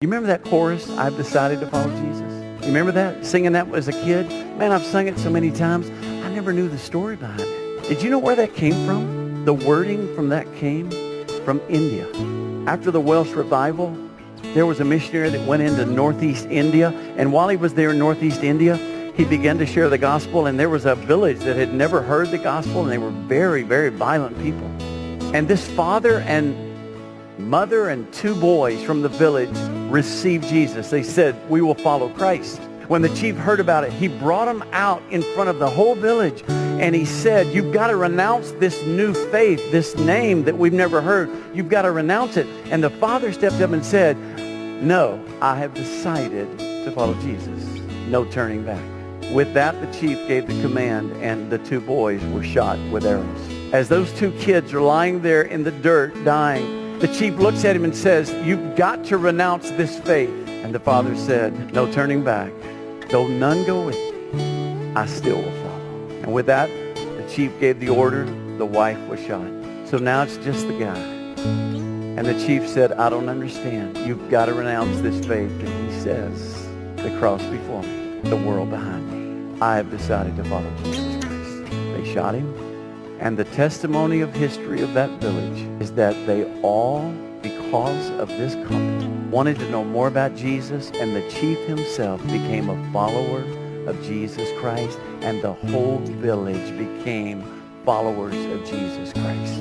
You remember that chorus, I've decided to follow Jesus? You remember that? Singing that as a kid? Man, I've sung it so many times. I never knew the story behind it. Did you know where that came from? The wording from that came from India. After the Welsh revival, there was a missionary that went into northeast India, and while he was there in northeast India, he began to share the gospel, and there was a village that had never heard the gospel, and they were very, very violent people. And this father and mother and 2 boys from the village received Jesus. They said, we will follow Christ. When the chief heard about it, he brought them out in front of the whole village, and he said, you've got to renounce this new faith, this name that we've never heard. You've got to renounce it. And the father stepped up and said, no, I have decided to follow Jesus. No turning back. With that, the chief gave the command, and the 2 boys were shot with arrows. As those 2 kids are lying there in the dirt, dying, the chief looks at him and says, you've got to renounce this faith. And the father said, no turning back. Though none go with me, I still will follow. And with that, the chief gave the order. The wife was shot. So now it's just the guy. And the chief said, I don't understand. You've got to renounce this faith. And he says, the cross before me, the world behind me. I have decided to follow Jesus Christ. They shot him. And the testimony of history of that village is that they all, because of this couple, wanted to know more about Jesus, and the chief himself became a follower of Jesus Christ, and the whole village became followers of Jesus Christ.